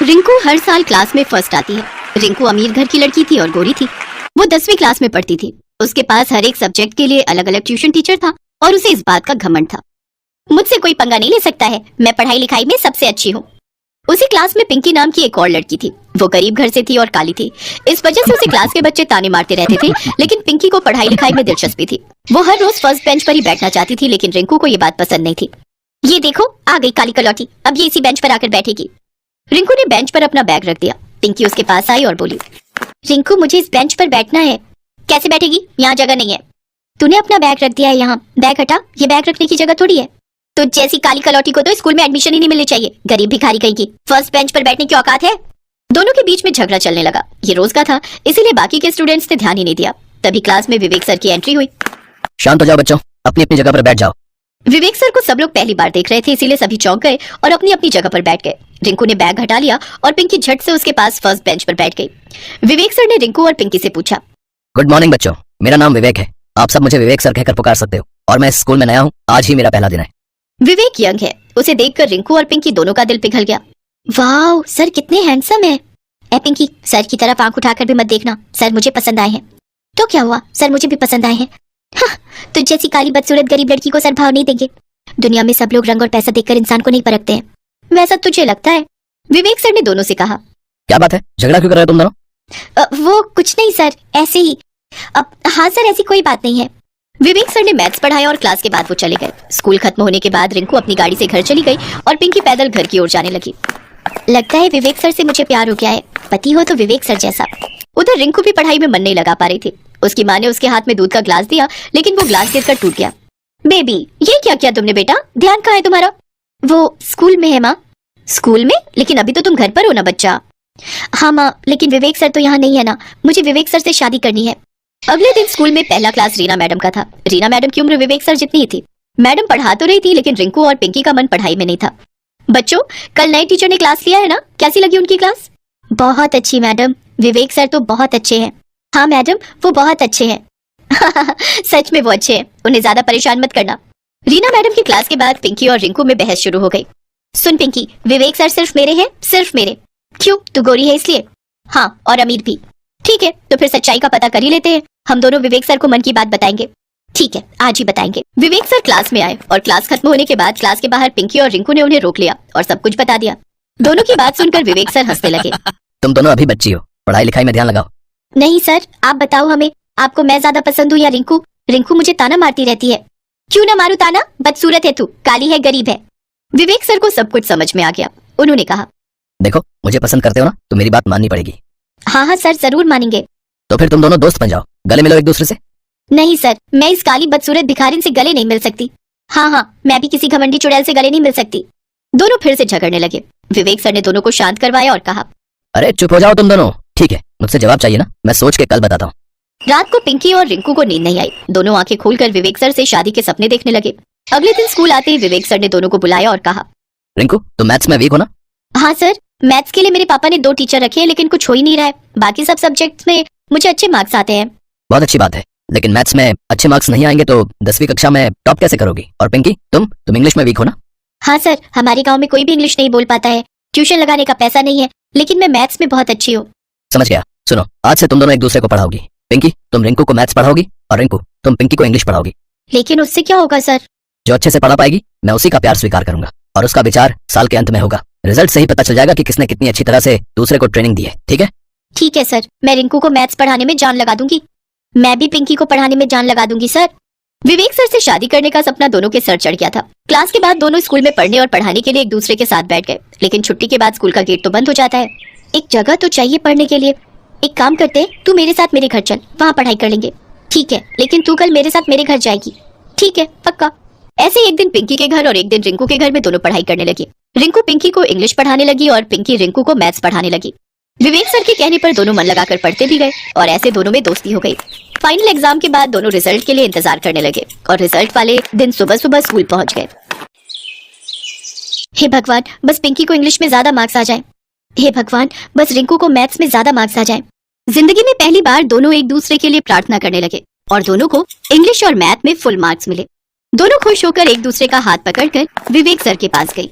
रिंकू हर साल क्लास में फर्स्ट आती है। रिंकू अमीर घर की लड़की थी और गोरी थी। वो 10वीं क्लास में पढ़ती थी। उसके पास हर एक सब्जेक्ट के लिए अलग अलग ट्यूशन टीचर था और उसे इस बात का घमंड था, मुझसे कोई पंगा नहीं ले सकता है, मैं पढ़ाई लिखाई में सबसे अच्छी हूँ। उसी क्लास में पिंकी नाम की एक और लड़की थी। वो गरीब घर से थी और काली थी। इस वजह से उसे क्लास के बच्चे ताने मारते रहते थे, लेकिन पिंकी को पढ़ाई लिखाई में दिलचस्पी थी। वो हर रोज फर्स्ट बेंच पर ही बैठना चाहती थी, लेकिन रिंकू को ये बात पसंद नहीं थी। ये देखो, आ गई काली कलौटी, अब ये इसी बेंच पर आकर बैठेगी। रिंकू ने बेंच पर अपना बैग रख दिया। पिंकी उसके पास आई और बोली, रिंकू मुझे इस बेंच पर बैठना है। कैसे बैठेगी, यहाँ जगह नहीं है। तूने अपना बैग रख दिया है यहाँ, बैग हटा, ये बैग रखने की जगह थोड़ी है। तो जैसी काली कलौटी को तो स्कूल में एडमिशन ही नहीं मिलनी चाहिए, गरीब भिखारी कहीं की, फर्स्ट बेंच पर बैठने की औकात है। दोनों के बीच में झगड़ा चलने लगा। ये रोज का था, इसीलिए बाकी के स्टूडेंट्स ने ध्यान ही नहीं दिया। तभी क्लास में विवेक सर की एंट्री हुई। शांत हो जाओ बच्चों, अपनी अपनी जगह पर बैठ जाओ। विवेक सर को सब लोग पहली बार देख रहे थे, इसीलिए सभी चौंक गए और अपनी अपनी जगह पर बैठ गए। रिंकू ने बैग हटा लिया और पिंकी झट से उसके पास फर्स्ट बेंच पर बैठ गई। विवेक सर ने रिंकू और पिंकी से पूछा, गुड मॉर्निंग बच्चों, मेरा नाम विवेक है। आप सब मुझे विवेक सर कहकर पुकार सकते हो और मैं इस स्कूल में नया हूँ, आज ही मेरा पहला दिन है। विवेक यंग है। उसे देखकर रिंकू और पिंकी दोनों का दिल पिघल गया। वाह, सर कितने हैंडसम है। ए पिंकी, सर की तरफ आंख उठाकर भी मत देखना, सर मुझे पसंद आए हैं। तो क्या हुआ, सर मुझे भी पसंद आए हैं। हाँ, तुझ जैसी काली बदसूरत गरीब लड़की को सर भाव नहीं देंगे। दुनिया में सब लोग रंग और पैसा देखकर इंसान को नहीं परखते हैं, वैसा तुझे लगता है। विवेक सर ने दोनों से कहा, क्या बात है, झगड़ा क्यों कर रहे हो तुम दोनों? वो कुछ नहीं सर, ऐसे ही। हाँ सर, ऐसी कोई बात नहीं है। विवेक सर ने मैथ्स पढ़ाया और क्लास के बाद वो चले गए। स्कूल खत्म होने के बाद रिंकू अपनी गाड़ी से घर चली गई और पिंकी पैदल घर की ओर जाने लगी। लगता है विवेक सर से मुझे प्यार हो गया है, पति हो तो विवेक सर जैसा। उधर रिंकू भी पढ़ाई में मन नहीं लगा पा रही थी। उसकी माँ ने उसके हाथ में दूध का ग्लास दिया, लेकिन वो ग्लास गिरकर टूट गया। बेबी, ये क्या किया तुमने बेटा, ध्यान कहाँ है तुम्हारा? वो स्कूल में है माँ। स्कूल में? लेकिन अभी तो तुम घर पर हो ना बच्चा। हाँ माँ, लेकिन विवेक सर तो यहाँ नहीं है ना, मुझे विवेक सर से शादी करनी है। अगले दिन स्कूल में पहला क्लास रीना मैडम का था। रीना मैडम की उम्र विवेक सर जितनी ही थी। मैडम पढ़ा तो रही थी, लेकिन रिंकू और पिंकी का मन पढ़ाई में नहीं था। बच्चों, कल नए टीचर ने क्लास लिया है ना, कैसी लगी उनकी क्लास? बहुत अच्छी मैडम, विवेक सर तो बहुत अच्छे हैं। हाँ मैडम, वो बहुत अच्छे हैं। सच में वो अच्छे हैं, उन्हें ज्यादा परेशान मत करना। रीना मैडम की क्लास के बाद पिंकी और रिंकू में बहस शुरू हो गई। सुन पिंकी, विवेक सर सिर्फ मेरे हैं, सिर्फ मेरे। क्यों, तू गोरी है इसलिए? हाँ, और अमीर भी। ठीक है, तो फिर सच्चाई का पता कर ही लेते हैं। हम दोनों विवेक सर को मन की बात बताएंगे। ठीक है, आज ही बताएंगे। विवेक सर क्लास में आए और क्लास खत्म होने के बाद क्लास के बाहर पिंकी और रिंकू ने उन्हें रोक लिया और सब कुछ बता दिया। दोनों की बात सुनकर विवेक सर हंसने लगे। तुम दोनों अभी बच्ची हो, पढ़ाई लिखाई में ध्यान लगाओ। नहीं सर, आप बताओ हमें, आपको मैं ज्यादा पसंद हूँ या रिंकू? रिंकू मुझे ताना मारती रहती है। क्यों ना मारू ताना, बदसूरत है तू, काली है, गरीब है। विवेक सर को सब कुछ समझ में आ गया। उन्होंने कहा, देखो मुझे पसंद करते हो ना, तो मेरी बात माननी पड़ेगी। हाँ हाँ सर, जरूर मानेंगे। तो फिर तुम दोनों दोस्त बन जाओ, गले मिलो एक दूसरे से। नहीं सर, मैं इस काली बदसूरत भिखारिन से गले नहीं मिल सकती। हाँ हाँ, मैं भी किसी घमंडी चुड़ैल से गले नहीं मिल सकती। दोनों फिर से झगड़ने लगे। विवेक सर ने दोनों को शांत करवाया और कहा, अरे चुप हो जाओ तुम दोनों, ठीक है, मुझसे जवाब चाहिए ना, मैं सोच के कल बताता हूँ। रात को पिंकी और रिंकू को नींद नहीं आई। दोनों आंखें खोलकर विवेक सर से शादी के सपने देखने लगे। अगले दिन स्कूल आते ही विवेक सर ने दोनों को बुलाया और कहा, रिंकू तुम मैथ्स में वीक हो ना? हाँ सर, मैथ्स के लिए मेरे पापा ने 2 टीचर रखे हैं, लेकिन कुछ हो ही नहीं रहा है। बाकी सब सब्जेक्ट्स में मुझे अच्छे मार्क्स आते हैं। बहुत अच्छी बात है, लेकिन मैथ्स में अच्छे मार्क्स नहीं आएंगे तो 10वीं कक्षा में टॉप कैसे करोगी? और पिंकी, तुम इंग्लिश में वीक हो ना? हाँ सर, हमारे गाँव में कोई भी इंग्लिश नहीं बोल पाता है, ट्यूशन लगाने का पैसा नहीं है, लेकिन मैं मैथ्स में बहुत अच्छी हूँ। समझ गया। सुनो, आज से तुम दोनों एक दूसरे को पढ़ाओगी। पिंकी, तुम रिंकू को मैथ्स पढ़ाओगी और रिंकू, तुम पिंकी को इंग्लिश पढ़ाओगी। लेकिन उससे क्या होगा सर? जो अच्छे से पढ़ा पाएगी, मैं उसी का प्यार स्वीकार करूंगा और उसका विचार साल के अंत में होगा। रिजल्ट से ही पता चल जाएगा कि किसने कितनी अच्छी तरह से दूसरे को ट्रेनिंग दी है, ठीक है? ठीक है सर, मैं रिंकू को मैथ्स पढ़ाने में जान लगा दूंगी। मैं भी पिंकी को पढ़ाने में जान लगा दूंगी सर। विवेक सर से शादी करने का सपना दोनों के सर चढ़ गया था। क्लास के बाद दोनों स्कूल में पढ़ने और पढ़ाने के लिए एक दूसरे के साथ बैठ गए, लेकिन छुट्टी के बाद स्कूल का गेट तो बंद हो जाता है। एक जगह तो चाहिए पढ़ने के लिए। एक काम करते हैं, तू मेरे साथ मेरे घर चल, वहाँ पढ़ाई कर लेंगे। ठीक है, लेकिन तू कल मेरे साथ मेरे घर जाएगी। ठीक है, पक्का। ऐसे एक दिन पिंकी के घर और एक दिन रिंकू के घर में दोनों पढ़ाई करने लगी। रिंकू पिंकी को इंग्लिश पढ़ाने लगी और पिंकी रिंकू को मैथ्स पढ़ाने लगी। विवेक सर के कहने पर दोनों मन लगाकर पढ़ते भी गए और ऐसे दोनों में दोस्ती हो गई। फाइनल एग्जाम के बाद दोनों रिजल्ट के लिए इंतजार करने लगे और रिजल्ट वाले दिन सुबह सुबह स्कूल पहुंच गए। हे भगवान, बस पिंकी को इंग्लिश में ज्यादा मार्क्स आ जाए। हे भगवान, बस रिंकू को मैथ्स में ज्यादा मार्क्स आ जाए। जिंदगी में पहली बार दोनों एक दूसरे के लिए प्रार्थना करने लगे और दोनों को इंग्लिश और मैथ में फुल मार्क्स मिले। दोनों खुश होकर एक दूसरे का हाथ पकड़कर विवेक सर के पास गई।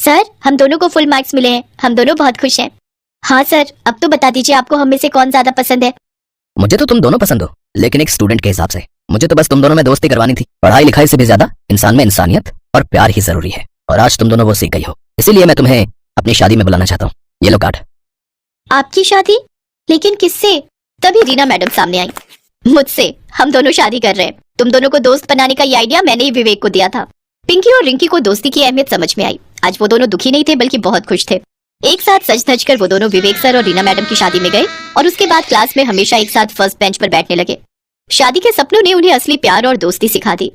सर, हम दोनों को फुल मार्क्स मिले हैं, हम दोनों बहुत खुश हैं। हाँ सर, अब तो बता दीजिए आपको हम में से कौन ज्यादा पसंद है। मुझे तो तुम दोनों पसंद हो, लेकिन एक स्टूडेंट के हिसाब से मुझे तो बस तुम दोनों में दोस्ती करवानी थी। पढ़ाई लिखाई से भी ज्यादा इंसान में इंसानियत और प्यार ही जरूरी है, और आज तुम दोनों वो सीख गई हो। इसीलिए मैं तुम्हें अपनी शादी में बुलाना चाहता हूँ। ये लो कार्ड। आपकी शादी? लेकिन किससे? तभी रीना मैडम सामने आई। मुझसे। हम दोनों शादी कर रहे हैं। तुम दोनों को दोस्त बनाने का ये आइडिया मैंने ही विवेक को दिया था। पिंकी और रिंकी को दोस्ती की अहमियत समझ में आई। आज वो दोनों दुखी नहीं थे बल्कि बहुत खुश थे। एक साथ सज धज कर वो दोनों विवेक सर और रीना मैडम की शादी में गए और उसके बाद क्लास में हमेशा एक साथ फर्स्ट बेंच पर बैठने लगे। शादी के सपनों ने उन्हें असली प्यार और दोस्ती सिखा दी।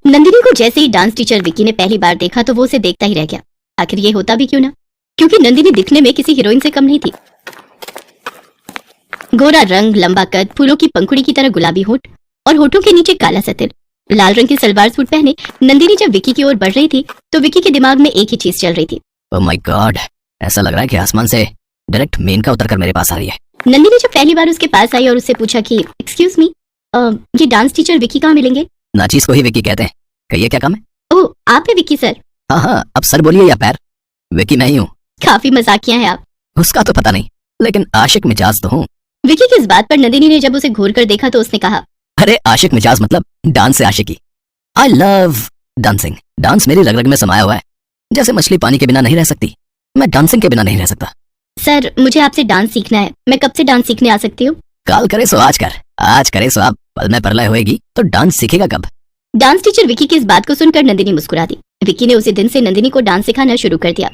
नंदिनी को जैसे ही डांस टीचर विक्की ने पहली बार देखा तो वो उसे देखता ही रह गया। आखिर ये होता भी क्यों ना, क्योंकि नंदिनी दिखने में किसी हीरोइन से कम नहीं थी। गोरा रंग, लंबा कद, फूलों की पंखुड़ी की तरह गुलाबी होठ और होठों के नीचे काला सतिल। लाल रंग की सलवार सूट पहने नंदिनी जब विक्की की ओर बढ़ रही थी तो विक्की के दिमाग में एक ही चीज चल रही थी। ओह माय गॉड, ऐसा लग रहा है कि आसमान से डायरेक्ट मेनका उतरकर मेरे पास आ रही है। नंदिनी जब पहली बार उसके पास आई और उससे पूछा कि एक्सक्यूज मी, ये डांस टीचर विक्की कहाँ मिलेंगे? नाचीज को ही विक्की कहते हैं। कहिए क्या काम है? ओह, आप है विक्की सर? हाँ, अब सर बोलिए या पैर। विक्की मैं ही हूँ। काफी मजाकिया है आप। उसका तो पता नहीं, लेकिन आशिक मिजाज तो हूँ। विक्की की इस बात पर नंदिनी ने जब उसे घूर कर देखा तो उसने कहा, अरे आशिक मिजाज मतलब डांस से आशिकी। I love dancing. डांस मेरी रग रग में समाया हुआ है। जैसे मछली पानी के बिना नहीं रह सकती, मैं डांसिंग के बिना नहीं रह सकता। सर, मुझे आपसे डांस सीखना है। मैं कब से डांस सीखने आ सकती हूँ? काल करे सो आज कर, आज करे सो अब। पल में प्रलय होएगी तो डांस सीखेगा कब? डांस टीचर विक्की की इस बात को सुनकर नंदिनी मुस्कुरा दी। विक्की ने उसी दिन से नंदिनी को डांस सिखाना शुरू कर दिया।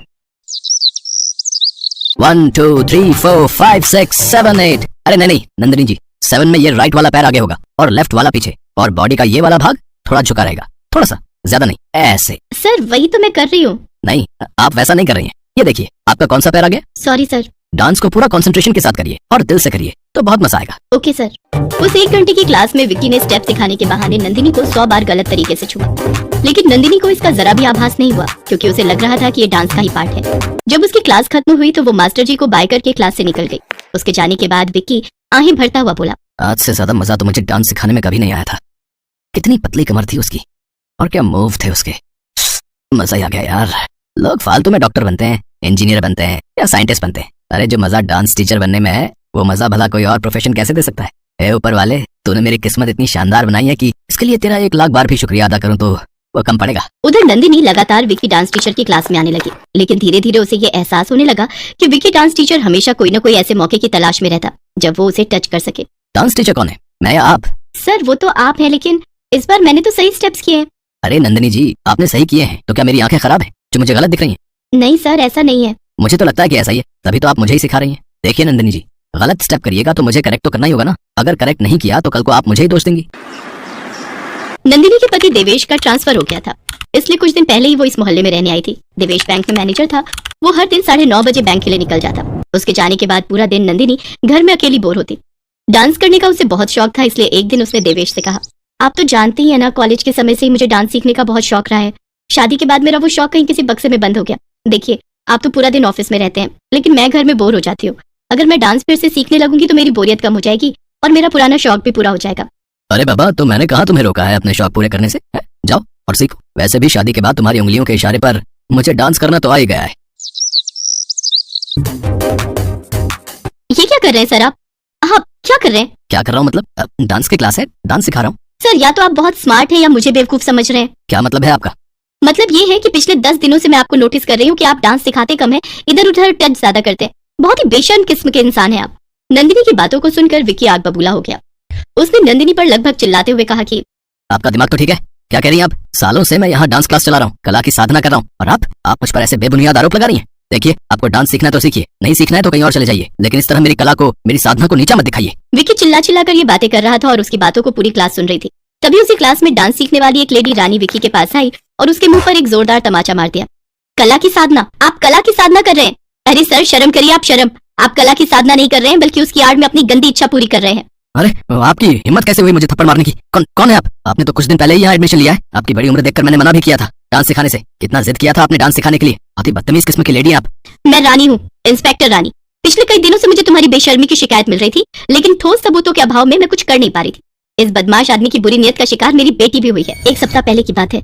1 2 3 4 5 6 7 8। अरे नहीं नंदिनी जी, 7 में ये राइट वाला पैर आगे होगा और लेफ्ट वाला पीछे, और बॉडी का ये वाला भाग थोड़ा झुका रहेगा, थोड़ा सा, ज्यादा नहीं, ऐसे। सर, वही तो मैं कर रही हूँ। नहीं, आप वैसा नहीं कर रही हैं। ये देखिए, आपका कौन सा पैर आगे? Sorry sir. डांस को पूरा कंसंट्रेशन के साथ करिए और दिल से करिए तो बहुत मजा आएगा। Okay sir. उस 1 घंटे की क्लास में विक्की ने स्टेप सिखाने के बहाने नंदिनी को 100 बार गलत तरीके से छुआ, लेकिन नंदिनी को इसका जरा भी आभास नहीं हुआ क्योंकि उसे लग रहा था कि ये डांस का ही पार्ट है। जब उसकी क्लास खत्म हुई तो वो मास्टर जी को बाय करके क्लास से निकल गई। उसके जाने के बाद विक्की आहें भरता हुआ बोला, आज से ज्यादा मजा तो मुझे डांस सिखाने में कभी नहीं आया था। कितनी पतली कमर थी उसकी और क्या मूव थे उसके। मजा ही आ गया यार। लोग फालतू में डॉक्टर बनते हैं, इंजीनियर बनते हैं या साइंटिस्ट बनते हैं। अरे जो मजा डांस टीचर बनने में है वो मजा भला कोई और प्रोफेशन कैसे दे सकता है? ए ऊपर वाले, तूने मेरी किस्मत इतनी शानदार बनाई है कि इसके लिए तेरा 1 लाख बार भी शुक्रिया अदा करूं तो वो कम पड़ेगा। उधर नंदिनी लगातार विक्की डांस टीचर की क्लास में आने लगी, लेकिन धीरे धीरे उसे ये एहसास होने लगा कि विक्की डांस टीचर हमेशा कोई न कोई ऐसे मौके की तलाश में रहता जब वो उसे टच कर सके। डांस टीचर कौन है, मैं या आप? सर, वो तो आप है, लेकिन इस बार मैंने तो सही स्टेप्स किए हैं। अरे नंदिनी जी, आपने सही किए हैं तो क्या मेरी आंखें खराब हैं जो मुझे गलत दिख रही हैं? नहीं सर, ऐसा नहीं है। मुझे तो लगता है कि ऐसा ही है, तभी तो आप मुझे ही सिखा रही हैं। देखिए नंदिनी जी, गलत स्टेप करिएगा तो मुझे करेक्ट तो करना ही होगा ना। अगर करेक्ट नहीं किया तो कल को आप मुझे ही दोष देंगी। नंदिनी के पति देवेश का ट्रांसफर हो गया था, इसलिए कुछ दिन पहले ही वो इस मोहल्ले में रहने आई थी। देवेश बैंक में मैनेजर था। वो हर दिन 9:30 बजे बैंक के लिए निकल जाता। उसके जाने के बाद पूरा दिन नंदिनी घर में अकेली बोर होती। डांस करने का उसे बहुत शौक था, इसलिए एक दिन उसने देवेश से कहा, आप तो जानते ही है ना, कॉलेज के समय से ही मुझे डांस सीखने का बहुत शौक रहा है। शादी के बाद मेरा वो शौक कहीं किसी बक्से में बंद हो गया। देखिए, आप तो पूरा दिन ऑफिस में रहते हैं, लेकिन मैं घर में बोर हो जाती हूँ। अगर मैं डांस फिर से सीखने लगूंगी तो मेरी बोरियत कम हो जाएगी और मेरा पुराना शौक भी पूरा हो जाएगा। अरे बाबा, तो मैंने कहा तुम्हें रोका है अपने शौक पूरे करने से? है? जाओ और सीखो। वैसे भी शादी के बाद तुम्हारी उंगलियों के इशारे पर मुझे डांस करना तो आ ही गया है। ये क्या कर रहे हैं सर आप? क्या कर रहे हैं? क्या कर रहा हूँ मतलब? डांस की क्लास है, डांस सिखा रहा हूँ। सर, या तो आप बहुत स्मार्ट हैं या मुझे बेवकूफ समझ रहे हैं। क्या मतलब है आपका? मतलब ये है कि पिछले 10 दिनों से मैं आपको नोटिस कर रही हूँ कि आप डांस सिखाते कम है, इधर उधर टच ज्यादा करते हैं। बहुत ही बेशर्म किस्म के इंसान हैं आप। नंदिनी की बातों को सुनकर विक्की आग बबूला हो गया। उसने नंदिनी पर लगभग चिल्लाते हुए कहा कि आपका दिमाग तो ठीक है? क्या कह रही हैं आप? सालों से मैं यहाँ डांस क्लास चला रहा हूँ, कला की साधना कर रहा हूँ, और आप मुझ पर ऐसे बेबुनियाद आरोप लगा रही हैं। देखिए, आपको डांस सीखना है तो सीखिए, नहीं सीखना है तो कहीं और चले जाइए, लेकिन इस तरह मेरी कला को, मेरी साधना को नीचा मत दिखाइए। विक्की चिल्ला चिल्ला कर ये बातें कर रहा था और उसकी बातों को पूरी क्लास सुन रही थी। तभी उसी क्लास में डांस सीखने वाली एक लेडी रानी विक्की के पास आई और उसके मुंह पर एक जोरदार तमाचा मार दिया। कला की साधना? आप कला की साधना कर रहे हैं? अरे सर, शर्म करिए आप, शर्म। आप कला की साधना नहीं कर रहे हैं बल्कि उसकी आड़ में अपनी गंदी इच्छा पूरी कर रहे हैं। अरे आपकी हिम्मत कैसे हुई मुझे थप्पड़ मारने की? कौन है आप? आपने तो कुछ दिन पहले ही यहाँ एडमिशन लिया है। आपकी बड़ी उम्र देखकर मैंने मना भी किया था डांस सिखाने से। कितना जिद किया था आपने डांस सिखाने के लिए। अति बदतमीज किस्म की लेडी आप। मैं रानी हूँ, इंस्पेक्टर रानी। पिछले कई दिनों से मुझे तुम्हारी बेशर्मी की शिकायत मिल रही थी, लेकिन ठोस सबूतों के अभाव में मैं कुछ कर नहीं पा रही थी। इस बदमाश आदमी की बुरी नीयत का शिकार मेरी बेटी भी हुई है। 1 सप्ताह पहले की बात है।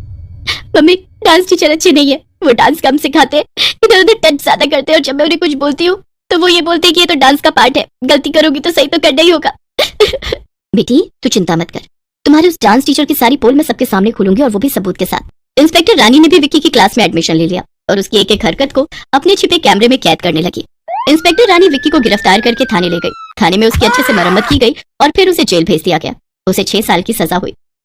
मम्मी डांस टीचर अच्छे नहीं है, वो डांस कम सिखाते हैं, इधर उधर टच ज्यादा करते हैं, और जब मैं उन्हें कुछ बोलती हूँ तो वो ये बोलते हैं कि ये तो डांस का पार्ट है, गलती करोगी तो सही तो करना ही होगा। बेटी तू चिंता मत कर, तुम्हारे उस डांस टीचर की सारी पोल मैं सबके सामने खोलूंगी, और वो भी सबूत के साथ। इंस्पेक्टर रानी ने भी विक्की की क्लास में एडमिशन ले लिया और उसकी एक एक हरकत को अपने छिपे कैमरे में कैद करने लगी। इंस्पेक्टर रानी विक्की को गिरफ्तार करके थाने ले गई। थाने में उसकी अच्छे से मरम्मत की गई और फिर उसे जेल भेज दिया गया। उसे 6 साल की सजा हुई।